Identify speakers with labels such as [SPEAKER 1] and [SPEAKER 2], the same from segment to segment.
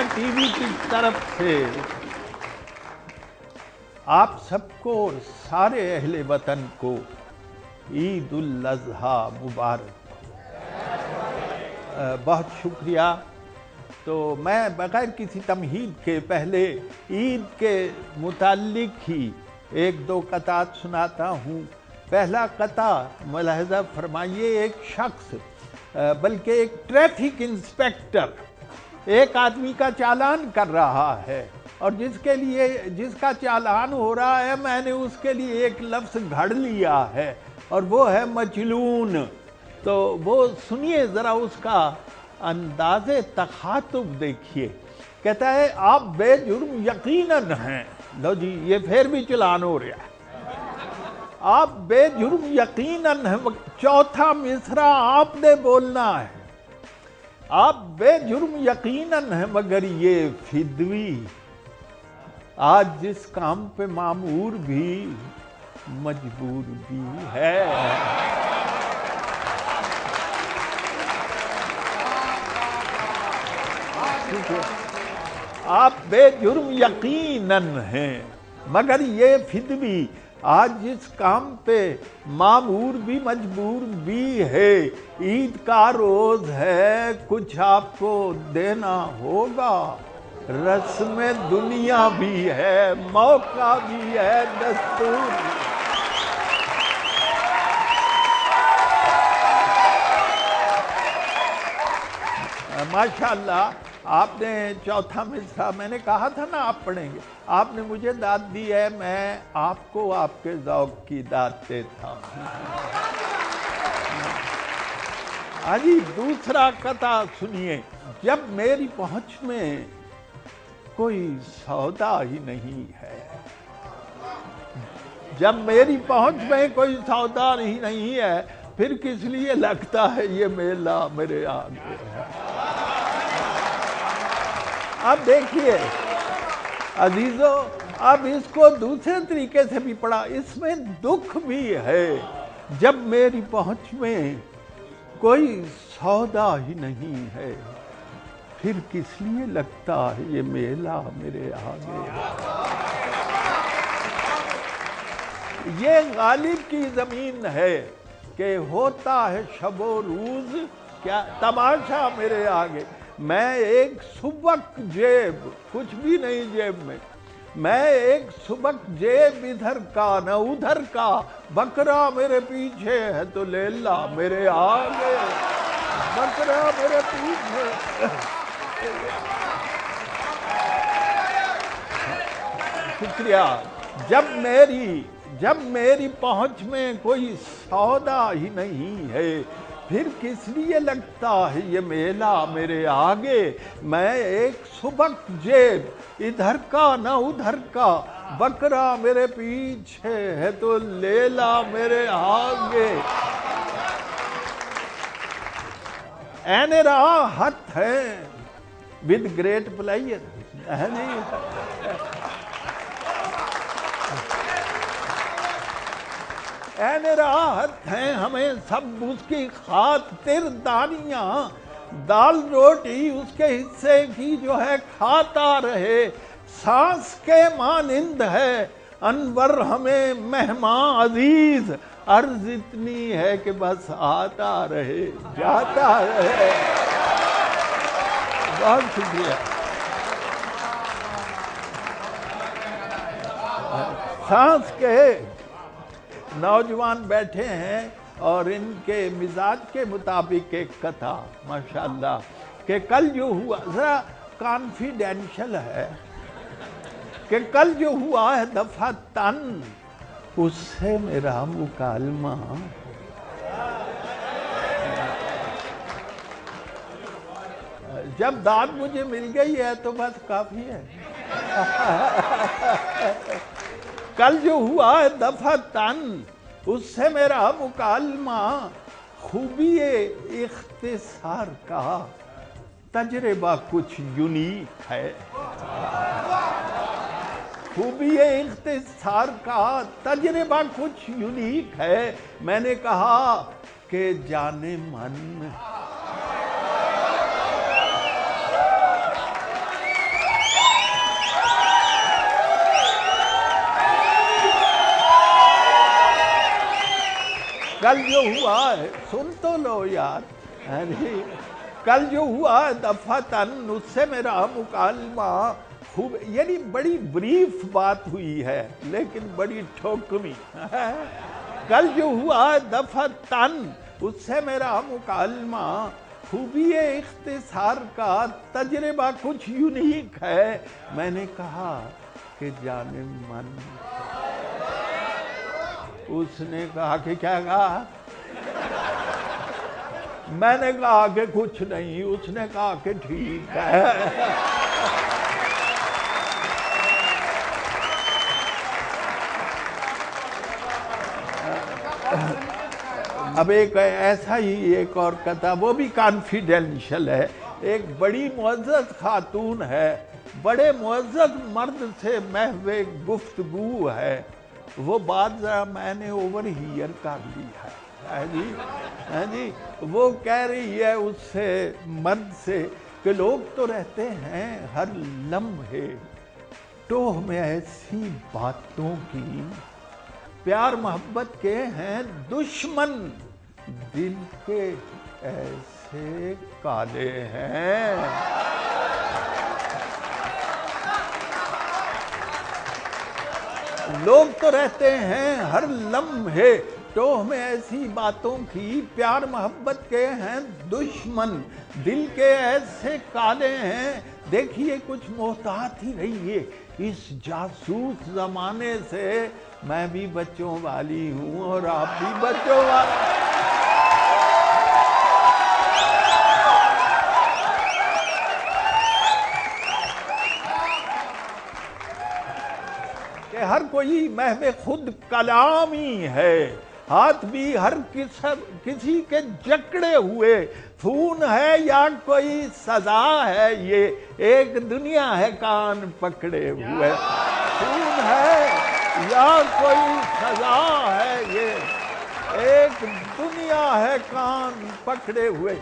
[SPEAKER 1] Media T V کی طرف سے آپ سب کو اور سارے اہل وطن کو عید الاضحیٰ مبارک ہو۔ بہت شکریہ۔ تو میں بغیر کسی تمہید کے پہلے عید کے متعلق ہی ایک دو قطعات سناتا ہوں۔ پہلا قطع ملاحظہ فرمائیے، ایک شخص بلکہ ایک ٹریفک انسپیکٹر ایک آدمی کا چالان کر رہا ہے، اور جس کا چالان ہو رہا ہے میں نے اس کے لیے ایک لفظ گھڑ لیا ہے اور وہ ہے مجلون۔ تو وہ سنیے ذرا، اس کا انداز تخاطب دیکھیے۔ کہتا ہے آپ بے جرم یقیناً ہیں۔ لو جی، یہ پھر بھی چلان ہو رہا ہے۔ آپ بے جرم یقیناً ہیں، چوتھا مصرع آپ نے بولنا ہے۔ آپ بے جرم یقیناً ہیں مگر یہ فدوی آج جس کام پہ مامور بھی مجبور بھی ہے۔ آپ بے جرم یقیناً ہیں مگر یہ فدوی آج جس کام پہ مامور بھی مجبور بھی ہے۔ عید کا روز ہے کچھ آپ کو دینا ہوگا، رسم دنیا بھی ہے موقع بھی ہے دستور بھی۔ ماشاءاللہ، آپ نے چوتھا مصرع میں نے کہا تھا نا آپ پڑھیں گے، آپ نے مجھے داد دی ہے، میں آپ کو آپ کے ذوق کی داد دیتا ہوں۔ جی، دوسرا قطع سنیے۔ جب میری پہنچ میں کوئی سودا ہی نہیں ہے، جب میری پہنچ میں کوئی سودا ہی نہیں ہے، پھر کس لیے لگتا ہے یہ میلہ میرے آگے ہے۔ اب دیکھیے عزیزو، اب اس کو دوسرے طریقے سے بھی پڑھا، اس میں دکھ بھی ہے۔ جب میری پہنچ میں کوئی سودا ہی نہیں ہے، پھر کس لیے لگتا ہے یہ میلہ میرے آگے ہے۔ یہ غالب کی زمین ہے کہ ہوتا ہے شب و روز کیا تماشا میرے آگے۔ میں ایک سبک جیب، کچھ بھی نہیں جیب میں ایک سبک جیب ادھر کا نہ ادھر کا، بکرا میرے پیچھے ہے تو لیلا میرے آگے، بکرا میرے پیچھے۔ شکریہ۔ جب میری پہنچ میں کوئی سودا ہی نہیں ہے، پھر کس لیے لگتا ہے یہ میلہ میرے آگے۔ میں ایک سبک جیب ادھر کا نہ ادھر کا، بکرا میرے پیچھے ہے تو لیلا میرے آگے۔ این راحت ہے ود گریٹ پلیئر ہے نہیں۔ این راحت ہیں ہمیں سب اس کی خاطر دانیاں، دال روٹی اس کے حصے کی جو ہے کھاتا رہے، سانس کے مانند ہے انور ہمیں مہمان عزیز، عرض اتنی ہے کہ بس آتا رہے جاتا رہے۔ بہت شکریہ۔ سانس کے نوجوان بیٹھے ہیں اور ان کے مزاج کے مطابق ایک قطع ماشاءاللہ کہ کل جو ہوا، ذرا کانفیڈینشل ہے، کہ کل جو ہوا ہے دفعتاً اس سے میرا مکالمہ، جب داد مجھے مل گئی ہے تو بس کافی ہے۔ کل جو ہوا ہے دفعتاً اس سے میرا مکالمہ، خوبی اختصار کا تجربہ کچھ یونیک ہے۔ خوبی اختصار کا تجربہ کچھ یونیک ہے۔ میں نے کہا کہ جانے من کل جو ہوا ہے سن تو لو یار، کل جو ہوا دفعتاً اس سے میرا مکالمہ خوب، یعنی بڑی بریف بات ہوئی ہے لیکن بڑی ٹھوکمی. کل جو ہوا دفعتاً اس سے میرا مکالمہ خوبی اختصار کا تجربہ کچھ یونیک ہے. میں نے کہا کہ جانے من، اس نے کہا کہ کیا کہا؟ میں نے کہا کہ کچھ نہیں. اس نے کہا کہ ٹھیک ہے. اب ایک ایسا ہی ایک اور قطعہ، وہ بھی کانفیڈینشل ہے. ایک بڑی معزز خاتون ہے، بڑے معزز مرد سے محو گفتگو ہے. وہ بات ذرا میں نے اوور ہیئر کر لی ہے جی. وہ کہہ رہی ہے اس سے، مرد سے، کہ لوگ تو رہتے ہیں ہر لمحے ٹوہ میں ایسی باتوں کی، پیار محبت کے ہیں دشمن، دل کے ایسے کالے ہیں. لوگ تو رہتے ہیں ہر لمحے ٹوہ میں ایسی باتوں کی، پیار محبت کے ہیں دشمن، دل کے ایسے کالے ہیں. دیکھیے کچھ محتاط ہی رہیے اس جاسوس زمانے سے. میں بھی بچوں والی ہوں اور آپ بھی بچوں والی. کہ ہر کوئی محو خود کلامی ہے، ہاتھ بھی ہر کسی کے جکڑے ہوئے. خون ہے یا کوئی سزا ہے، یہ ایک دنیا ہے کان پکڑے ہوئے. خون ہے یا کوئی سزا ہے، یہ ایک دنیا ہے کان پکڑے ہوئے.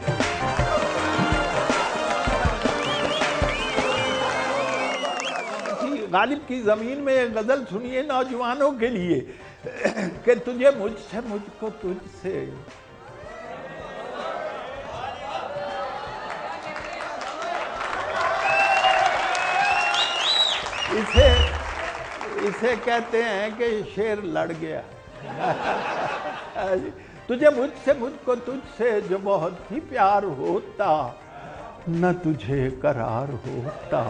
[SPEAKER 1] غالب کی زمین میں ایک غزل سنیے نوجوانوں کے لیے، کہ تجھے مجھ سے، مجھ کو تجھ سے. اسے کہتے ہیں کہ شیر لڑ گیا. تجھے مجھ سے، مجھ کو تجھ سے جو بہت ہی پیار ہوتا، نہ تجھے قرار ہوتا،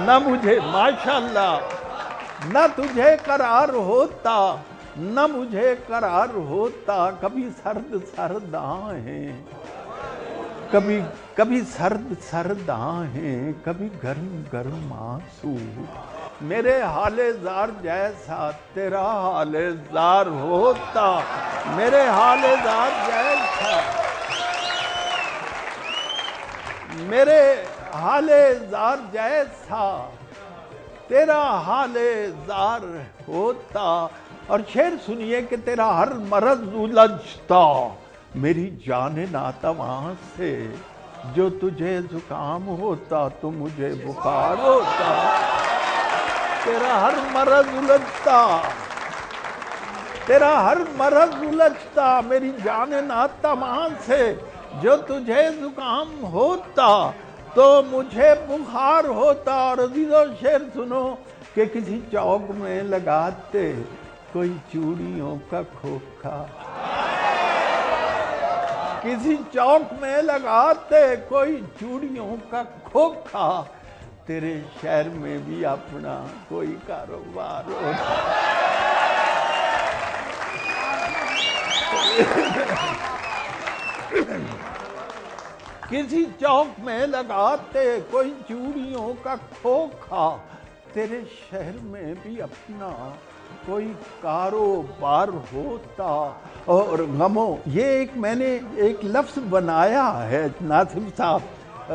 [SPEAKER 1] نہ مجھے ماشاءاللہ، نہ تجھے قرار ہوتا، نہ مجھے قرار ہوتا. کبھی سرد سرد آہیں، کبھی سرد سرد آہیں، کبھی گرم گرم آنسو. میرے حال زار جیسا تیرا حال زار ہوتا، میرے حال زار جیسا، میرے حال زار جیسا تیرا حال زار ہوتا. اور شعر سنیے کہ تیرا ہر مرض الجھتا، میری جان ناتواں سے. جو تجھے زکام ہوتا تو مجھے بخار ہوتا. تیرا ہر مرض الجھتا، تیرا ہر مرض الجھتا، میری جان ناتواں سے. جو تجھے زکام ہوتا تو مجھے بخار ہوتا. اور عزیزو شعر سنو کہ کسی چوک میں لگاتے کوئی چوڑیوں کا کھوکھا، کسی چوک میں لگاتے کوئی چوڑیوں کا کھوکھا. تیرے شہر میں بھی اپنا کوئی کاروبار ہوتا. کسی چوک میں لگاتے کوئی چوڑیوں کا کھوکھا. تیرے شہر میں بھی اپنا کوئی کاروبار ہوتا. اور غموں، یہ ایک میں نے ایک لفظ بنایا ہے ناصر صاحب،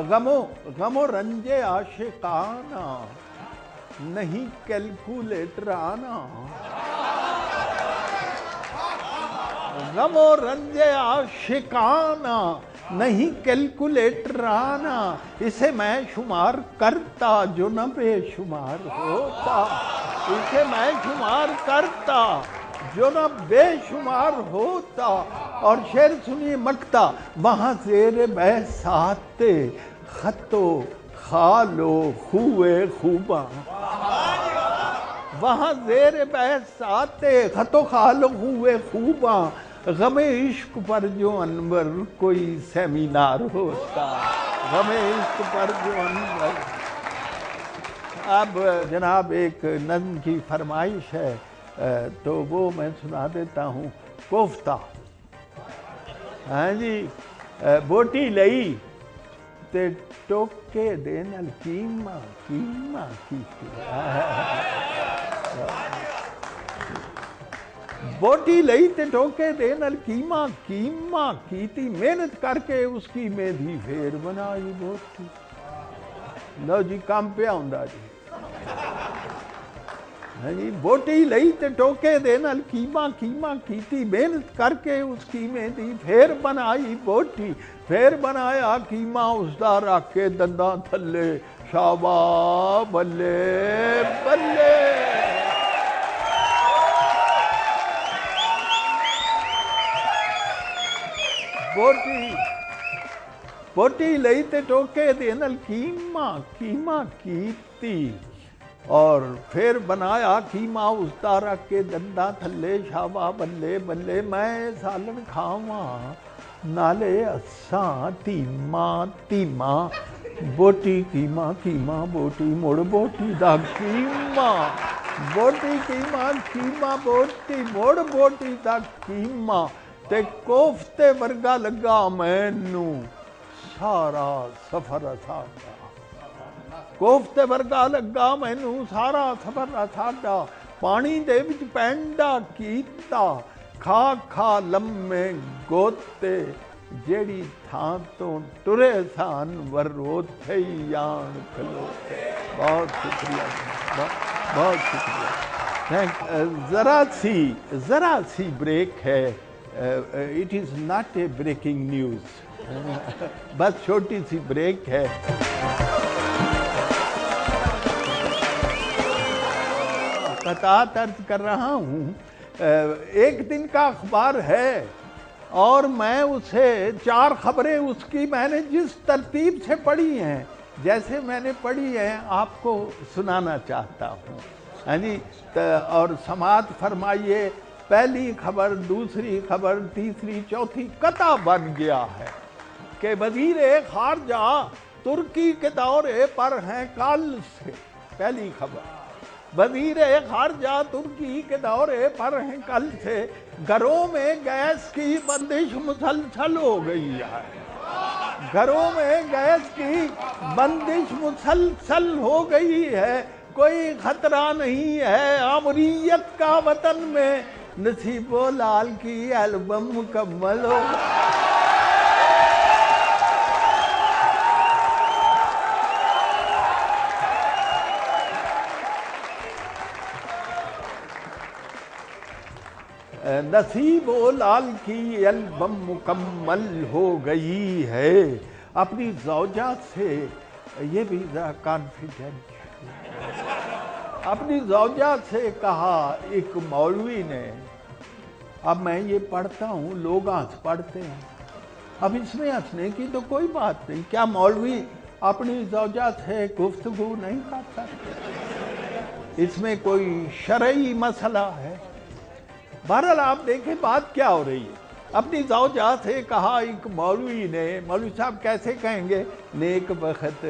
[SPEAKER 1] غم و رنج عاشقانہ نہیں کیلکولیٹرانہ. غم و رنج عاشقانہ نہیں کیلکولیٹرانہ. اسے میں شمار کرتا جو نہ بے شمار ہوتا، اسے میں شمار کرتا جو نہ بے شمار ہوتا، اور شعر سنیے مکتا، وہاں زیر بحثات خط و خال و خوئے خوباں، وہاں زیر بحثات خط و خال و خوئے خوباں، غم عشق پر جو انور کوئی سیمینار ہوتا، غم عشق پر جو انور۔ اب جناب ایک نظم کی فرمائش ہے تو وہ میں سنا دیتا ہوں۔ کوفتہ، ہاں جی، بوٹی لئی تے ٹوکے دے نال کیما کیما کیتی، بوٹی لئی تے ٹوکے دے نال کیما کیما کیتی، محنت کر کے اس کی میدھی پھر بنائی بوٹی۔ لو جی کام پہ ہوندا جی، بوٹی لئی تے ٹوکے دے نال کیما کیما کیتی، محنت کر کے اس کی میدھی پھر بنائی بوٹی، پھر بنایا کیما اس دا رکھ کے دنداں تھلے، شاباش بلے بلے۔ بوٹی لئی تے ٹوکے دے نال کیما کیما کیتی، اور پھر بنایا کیما اس دا رکھ کے دنداں تھلے، شاباش بلے بلے۔ میں سالن کھاواں نالے اساں تیما تیما، بوٹی کیما کیما بوٹی مڑ بوٹی دا کیما، بوٹی کیما کیما بوٹی مڑ بوٹی دا کیما، تے کوفتے ورگا لگا مینوں سارا سفر ساڈا، کوفتے ورگا لگا مینوں سارا سفر ساڈا، پانی دے وچ پینڈا کیتا، کھا کھا لمے گوتے، جیڑی تھاں تو ٹرے سان ور اوتھے ہی آن کھلوتے۔ بہت شکریہ، بہت شکریہ، ذرا سی بریک ہے، it is not a breaking news, بس چھوٹی سی بریک ہے۔ قطعات عرض کر رہا ہوں، ایک دن کا اخبار ہے اور میں اسے 4 خبریں اس کی میں نے جس ترتیب سے پڑھی ہیں، جیسے میں نے پڑھی ہیں آپ کو سنانا چاہتا ہوں، ہاں جی، اور سماعت فرمائیے۔ پہلی خبر، دوسری خبر، تیسری، چوتھی، قطع بن گیا ہے کہ وزیر خارجہ ترکی کے دورے پر ہیں کل سے۔ پہلی خبر، وزیر خارجہ ترکی کے دورے پر ہیں کل سے، گھروں میں گیس کی بندش مسلسل ہو گئی ہے، گھروں میں گیس کی بندش مسلسل ہو گئی ہے، کوئی خطرہ نہیں ہے آمریت کا وطن میں، نصیب و لال کی البم مکمل ہو گئی۔ نصیب و لال کی البم مکمل ہو گئی ہے، اپنی زوجہ سے، یہ بھی ذرا کانفیڈنٹ، اپنی زوجہ سے کہا ایک مولوی نے، اب میں یہ پڑھتا ہوں، لوگ ہنس پڑھتے ہیں، اب اس میں ہنسنے کی تو کوئی بات نہیں، کیا مولوی اپنی زوجہ سے گفتگو نہیں کر سکتے؟ اس میں کوئی شرعی مسئلہ ہے؟ بہرحال آپ دیکھیں بات کیا ہو رہی ہے۔ اپنی زوجہ سے کہا ایک مولوی نے، مولوی صاحب کیسے کہیں گے؟ نیک بخت۔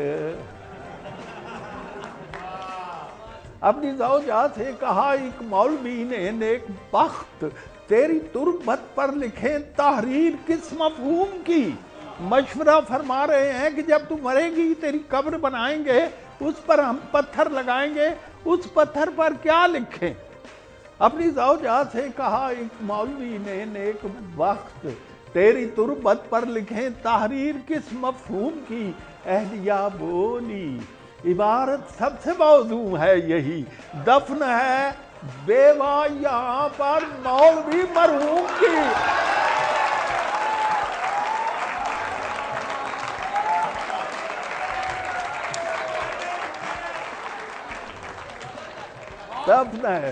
[SPEAKER 1] اپنی زوجہ سے کہا ایک مولوی نے، نیک بخت، تیری تربت پر لکھیں تحریر کس مفہوم کی؟ مشورہ فرما رہے ہیں کہ جب تو مرے گی تیری قبر بنائیں گے، اس پر ہم پتھر لگائیں گے، اس پتھر پر کیا لکھیں؟ اپنی زوجہ سے کہا ایک مولوی نے، نیک بخت، تیری تربت پر لکھیں تحریر کس مفہوم کی؟ اہلیہ بولی عبارت سب سے موزوں ہے یہی، دفن ہے بیوہ یہاں پر مولوی مرحوم کی۔ دفن ہے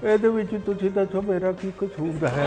[SPEAKER 1] ਇਹਦੇ ਵਿੱਚ ਤੁਸੀਂ ਦੱਸੋ ਮੇਰਾ ਕੀ ਕਸੂਰ ਹੈ।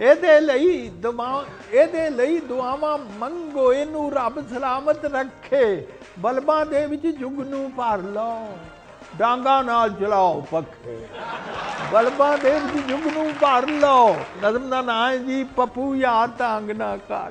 [SPEAKER 1] ਇਹਦੇ ਲਈ ਦੁਆਵਾਂ ਮੰਗੋ, ਇਹਨੂੰ ਰੱਬ ਸਲਾਮਤ ਰੱਖੇ, ਬਲਬਾਂ ਦੇ ਵਿੱਚ ਜੁਗ ਨੂੰ ਭਰ ਲਓ, ਡਾਂਗਾ ਨਾਲ ਚਲਾਓ ਪੱਖੇ, ਬਲਬਾਂ ਦੇ ਵਿੱਚ ਜੁਗ ਨੂੰ ਭਰ ਲਓ। ਨਜ਼ਮ ਦਾ ਨਾਂ ਹੈ ਜੀ ਪੱਪੂ ਯਾਰ ਤੰਗ ਨਾ ਕਰ,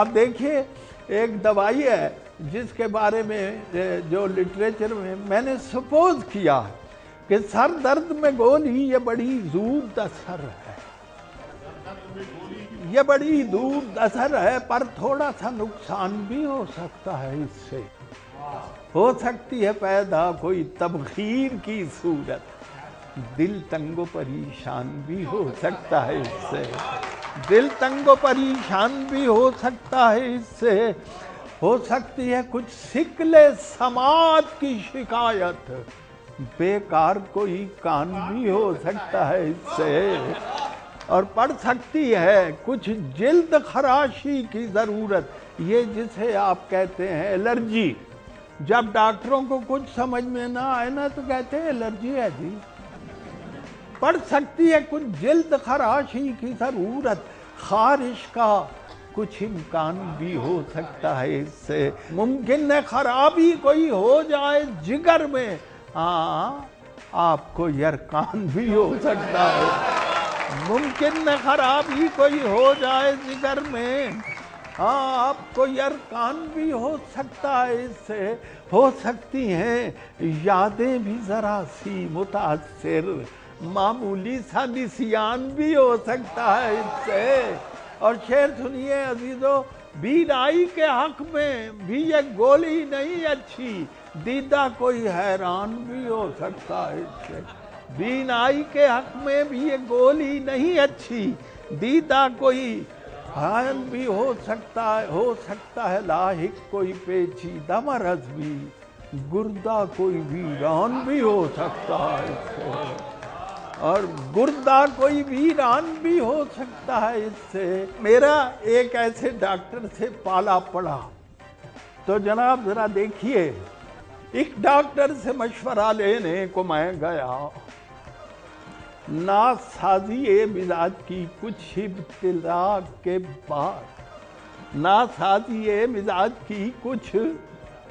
[SPEAKER 1] اب دیکھیے ایک دوائی ہے جس کے بارے میں جو لٹریچر میں نے سپوز کیا کہ سر درد میں گولی یہ بڑی زود اثر ہے، یہ بڑی دور اثر ہے، پر تھوڑا سا نقصان بھی ہو سکتا ہے، اس سے ہو سکتی ہے پیدا کوئی تبخیر کی صورت، دل تنگ و پریشان بھی ہو سکتا ہے اس سے، دل تنگ و پریشان بھی ہو سکتا ہے اس سے، ہو سکتی ہے کچھ سکل سماعت کی شکایت، بیکار کوئی کان بھی ہو سکتا ہے اس سے، اور پڑ سکتی ہے کچھ جلد خراشی کی ضرورت، یہ جسے آپ کہتے ہیں الرجی، جب ڈاکٹروں کو کچھ سمجھ میں نہ آئے نا تو کہتے ہیں الرجی ہے جی، پڑ سکتی ہے کچھ جلد خراشی کی ضرورت، خارش کا کچھ امکان بھی ہو سکتا ہے اس سے، ممکن ہے خرابی کوئی ہو جائے جگر میں، ہاں آپ کو یرقان بھی ہو سکتا ہے، ممکن ہے خرابی کوئی ہو جائے جگر میں، ہاں آپ کو یرقان بھی ہو سکتا ہے اس سے، ہو سکتی ہیں یادیں بھی ذرا سی متاثر، معمولی سا نسیان بھی ہو سکتا ہے اس سے، اور شعر سنیے عزیزو، بینائی کے حق میں بھی یہ گولی نہیں اچھی، دیدہ کوئی حیران بھی ہو سکتا ہے اس سے، بینائی کے حق میں بھی یہ گولی نہیں اچھی، دیدہ کوئی حیران بھی ہو سکتا ہے لاحق کوئی پیچیدہ مرض بھی، گردہ کوئی ویران بھی ہو سکتا ہے اس سے، اور گردہ کوئی ویران بھی ہو سکتا ہے اس سے۔ میرا ایک ایسے ڈاکٹر سے پالا پڑا، تو جناب ذرا دیکھیے، ایک ڈاکٹر سے مشورہ لینے کو میں گیا، ناسازی مزاج کی کچھ ابتلا کے بعد، ناسازی مزاج کی کچھ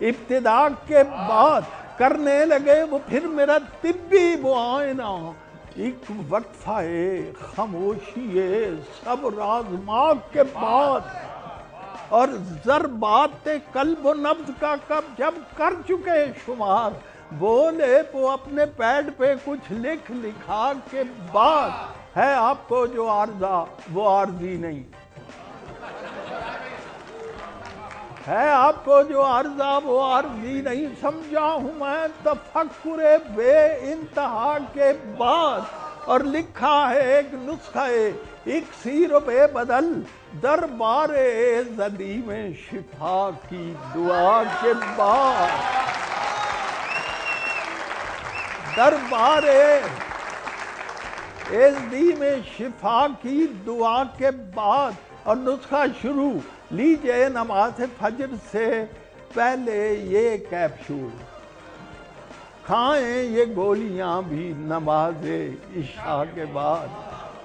[SPEAKER 1] ابتدا کے بعد کرنے لگے وہ پھر میرا طبی معائنہ، ایک وقفہ خاموشی صبر آزماک کے بعد، اور ضربات قلب و نبض کا کب جب کر چکے شمار، بولے وہ اپنے پیڈ پہ کچھ لکھا کے بعد، ہے آپ کو جو عارضہ وہ عارضی نہیں، ہے آپ کو جو عارضہ وہ عارضی نہیں، سمجھا ہوں میں تفکر بے انتہا کے بعد، اور لکھا ہے ایک نسخہ اکسیر بے بدل، دربار زدی میں شفا کی دعا کے بعد، دربار زدی میں شفا کی دعا کے بعد، اور نسخہ شروع، لیجئے نماز فجر سے پہلے یہ کیپسول، کھائیں یہ گولیاں بھی نماز عشاء کے بعد،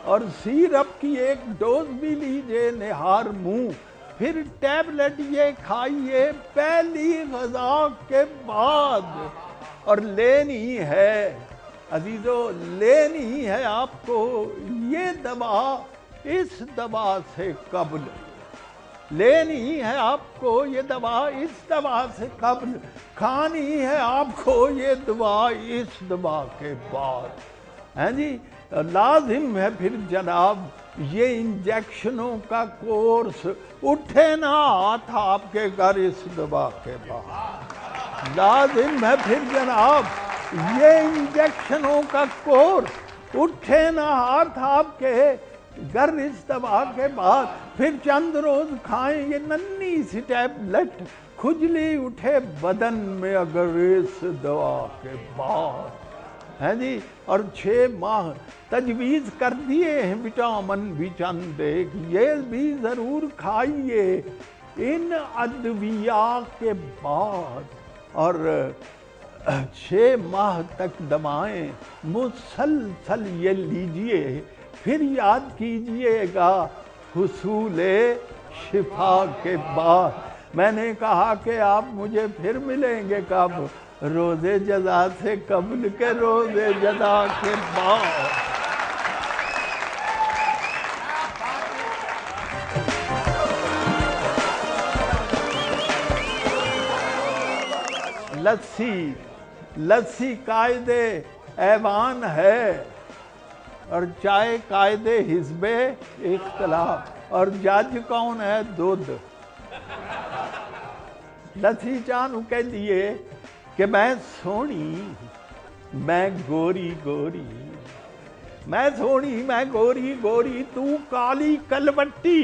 [SPEAKER 1] اور سیرپ کی ایک ڈوز بھی لیجئے نہار منہ، پھر ٹیبلٹ یہ کھائیے پہلی غذا کے بعد، اور لینی ہے عزیزو، لینی ہے آپ کو یہ دوا اس دوا سے قبل، لینی ہے آپ کو یہ دوا اس دوا سے قبل، کھانی ہے آپ کو یہ دوا اس دوا کے بعد، ہیں جی، لازم ہے پھر جناب یہ انجیکشنوں کا کورس، اٹھے نہ ہاتھ آپ کے گھر اس دوا کے بعد، لازم ہے پھر جناب یہ انجیکشنوں کا کورس، اٹھے نہ ہاتھ آپ کے گر اس دوا کے بعد، پھر چند روز کھائیں یہ ننھی سی ٹیبلٹ، کھجلی اٹھے بدن میں اگر اس دوا کے بعد، ہیں جی، اور 6 ماہ تجویز کر دیے ہیں وٹامن بھی چند ایک، یہ بھی ضرور کھائیے ان ادویات کے بعد، اور 6 ماہ تک دوائیں مسلسل یہ لیجئے، پھر یاد کیجئے گا حصول شفا کے بعد۔ میں نے کہا کہ آپ مجھے پھر ملیں گے کب؟ روز جزا سے قبل کے روز جزا کے بعد۔ لسی قائدے ایوان ہے اور چائے قائدے حزب اختلاف، اور جج کون ہے؟ دودھ۔ لسی چاہ نو کہہ دیے کہ میں سونی، میں گوری گوری، میں سونی، میں گوری گوری، تو کالی کلوٹی،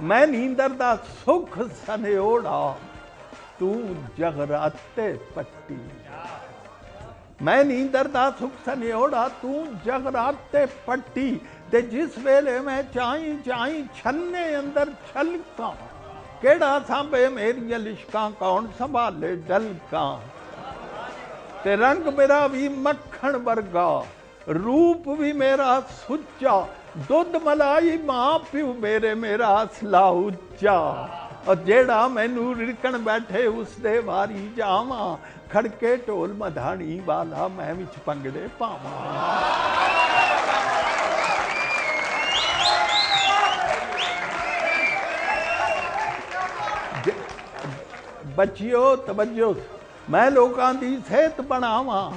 [SPEAKER 1] میں نیندر دا سکھ سنیوڑا، تو جغراتے پٹی، میں نیندر دا سکھ سنیوڑا، تو جغراتے پٹی، تے جس ویلے میں چائیں چائیں چھنے اندر چھلکاں، کیڑا سانبے میری لشکاں، کون سنبھالے ڈلکاں، تے رنگ میرا بھی مکھن ورگا، روپ بھی میرا سچا، دودھ ملائی ماں پیو میرے میرا اصلہ اچا، اور جیڑا مینوں رکن بیٹھے اس دے واری جاواں، کھڑکے ٹول مدھاڑی والا میں وچ پنگڑے پاواں۔ بچیو توجہ، میں لوکاں دی صحت بناواں،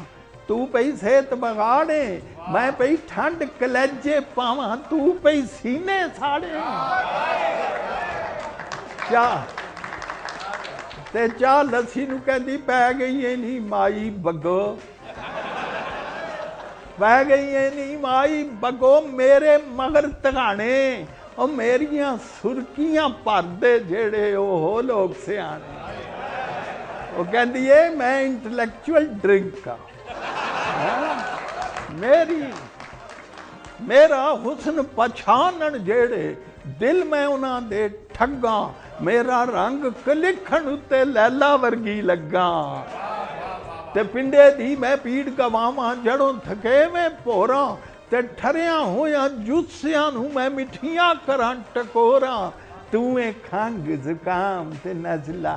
[SPEAKER 1] تو پئی صحت بگاڑے، میں پئی ٹھنڈ کلیجے پاواں، تو پئی سینے ساڑے، چاہ لسی نو کہندی پہ گئی ہے نی مائی بگو، پہ گئی ہے نی مائی بگو میرے مگر تگانے، اور میریاں سرکیاں پردے جیڑے وہ لوگ سے آنے، وہ کہندی ہے میں انٹلیکچول ڈرنک کا، میرا حسن پچھانن جیڑے دل میں انہاں دے ٹھگاں، میرا رنگ کلکھن اتے لیلا ورگی لگاں، تے پنڈے دی میں پیڑ گواواں، جڑوں تھکے میں پوراں، تے ٹھریاں ہویاں جوسیاں نو میں مٹھیاں کراں ٹکوراں، تویں کھنگ زکام تے نزلہ،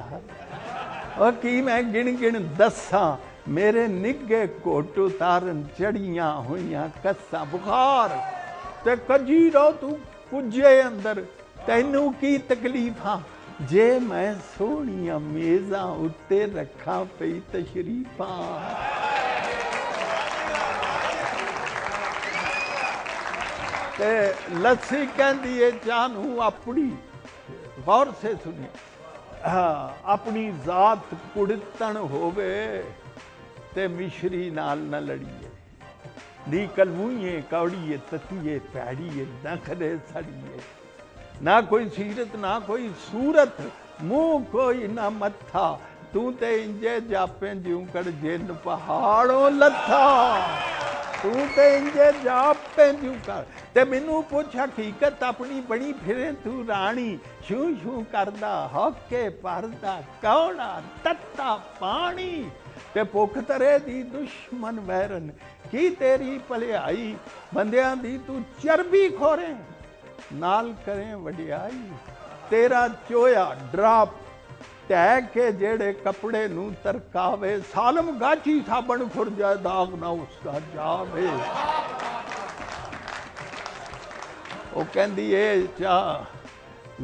[SPEAKER 1] اور کی میں گن گن دساں، میرے نگے کوٹ اتارن چڑیاں ہویاں کساں، بخار تے کجی رو تو کجے اندر، تینوں کی تکلیفاں، جے میں سونیاں میزاں اتے رکھاں پئی تشریفاں۔ تے لسی کہندی ہے جانو اپنی، غور سے سنی، اپنی ذات کڑتن ہووے تے مشری نال نہ لڑیے، نی کلوئیے کوڑیے تتیے پیڑیے نخرے سڑیے، نہ کوئی سیرت نہ کوئی صورت، منہ کوئی نہ متھا، تو تے انجے جاپیں جیوں کر جن پہاڑوں لتھا، تو تے انجے جاپیں جیوں کر، تے منوں پوچھ حقیقت اپنی بڑی پھرے تو رانی، شوں شوں کردہ ہوکے پردہ کوڑا تتا پانی، تے پوکھ ترے دی دشمن ویرن کی تیری پلیائی، بندیاں دی تو چربی کھوریں نال کریں وڈیائی، تیرا چویا ڈراپ ٹہ کے جیڑے کپڑے نو ترکاوے، سالم گاچی سابن کھر جائے داغ نہ اس کا جاوے۔ وہ کہندی اے چاہ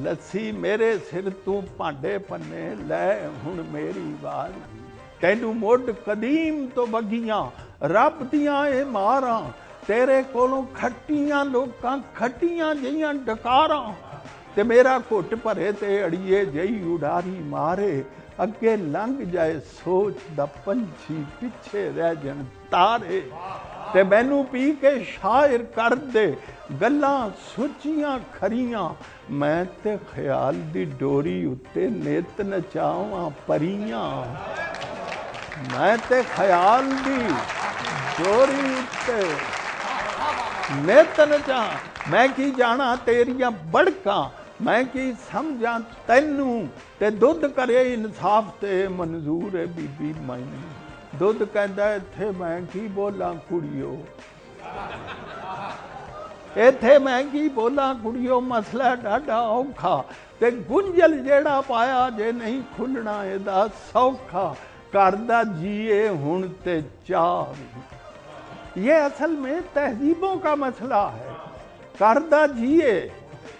[SPEAKER 1] لسی میرے سر تو پانڈے پنے لے ہن میری واری، تینوں مڈ قدیم تو بگیاں رب دیاں اے ماراں، تیرے کولوں کھٹیاں لوکاں کھٹیاں جیاں ڈکاراں، تے میرا گھٹ بھرے تے اڑیے جئی اڈاری مارے، اگے لنگ جائے سوچ دا پنچھی پچھے رہ جن تارے، تے مینوں پی کے شاعر کر دے گلاں سچیاں کھریاں، میں تے خیال دی ڈوری اتے نت نچاواں پریاں، میں تے خیال دی ڈوری اتے نت نچاواں، میں کی جانا تیریاں بڑکاں، میں کی سمجھاں تینوں، تے دودھ کرے انصاف تے منظور ہے بی بی مینوں، دودھ کہندا ایتھے میں کی بولاں کڑیو، ایتھے میں کی بولاں کڑیو، مسئلہ ڈاڈا اوکھا، تے گنجل جیڑا پایا جے نہیں کھلنا ایدا سوکھا، کردہ جیے ہن تے چاہ، یہ اصل میں تہذیبوں کا مسئلہ ہے، کردہ جیے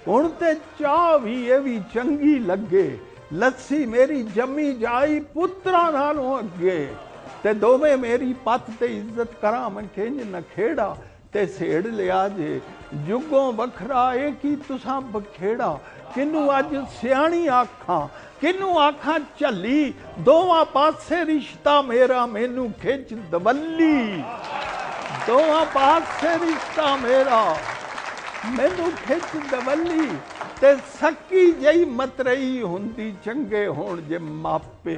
[SPEAKER 1] ہن تے چاہ بھی یہ بھی چنگی لگے، ਲੱਸੀ ਮੇਰੀ ਜੰਮੀ ਜਾਈ ਪੁੱਤਰਾਂ ਨਾਲੋਂ ਅੱਗੇ, ਤੇ ਦੋਵੇਂ ਮੇਰੀ ਪੱਤ ਤੇ ਇੱਜ਼ਤ ਕਰਾਂ ਮੈਂ ਕਿੰਜ ਨਖੇੜਾ, ਤੇ ਸੇੜ ਲਿਆ ਜੇ ਜੁਗੋਂ ਵੱਖਰਾ ਇਹ ਕੀ ਤੁਸਾਂ ਬਖੇੜਾ। ਕਿਨੂੰ ਅੱਜ ਸਿਆਣੀ ਆਖਾਂ ਕਿਨੂੰ ਆਖਾਂ ਝੱਲੀ, ਦੋਵਾਂ ਪਾਸੇ ਰਿਸ਼ਤਾ ਮੇਰਾ ਮੈਨੂੰ ਖਿੱਚ ਦਵੱਲੀ, ਦੋਵਾਂ ਪਾਸੇ ਰਿਸ਼ਤਾ ਮੇਰਾ ਮੈਨੂੰ ਖਿੱਚ ਦਵੱਲੀ। ਤੇ ਸੱਕੀ ਜਈ ਮਤਰਈ ਹੁੰਦੀ ਚੰਗੇ ਹੋਣ ਜੇ ਮਾਪੇ,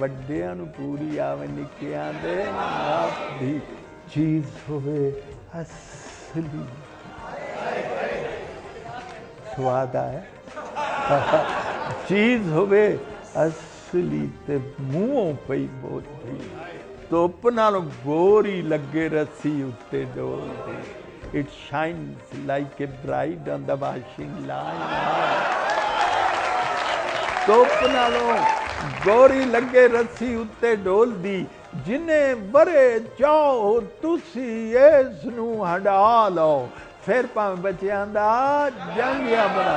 [SPEAKER 1] ਵੱਡਿਆਂ ਨੂੰ ਪੂਰੀ ਆਵੇ ਨਿੱਕਿਆਂ ਦੇ ਨਾਪ ਦੀ। ਚੀਜ਼ ਹੋਵੇ ਅਸਲੀ, ਸਵਾਦ ਆਏ। ਚੀਜ਼ ਹੋਵੇ ਅਸਲੀ ਤੇ ਮੂੰਹੋਂ ਪਈ ਬੋਝੀ, ਧੁੱਪ ਨਾਲ ਗੋਰੀ ਲੱਗੇ ਰੱਸੀ ਉੱਤੇ ਡੋਲਦੀ। It shines like a bride on the washing line. ਧੁੱਪ ਨਾਲੋਂ ਗੋਰੀ ਲੱਗੇ ਰੱਸੀ ਉੱਤੇ ਡੋਲਦੀ, ਜਿੰਨੇ ਵਰੇ ਚਾਹੋ ਤੁਸੀਂ ਇਸ ਨੂੰ ਹਟਾ ਲਓ, ਫਿਰ ਭਾਵੇਂ ਬੱਚਿਆਂ ਦਾ ਜੰਗਿਆ ਬਣਾ।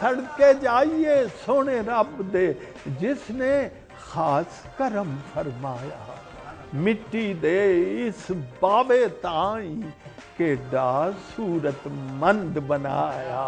[SPEAKER 1] سڑکے جائیے سونے رب دے جس نے خاص کرم فرمایا مٹی دے اس بابے تائیں کہ ڈا صورت مند بنایا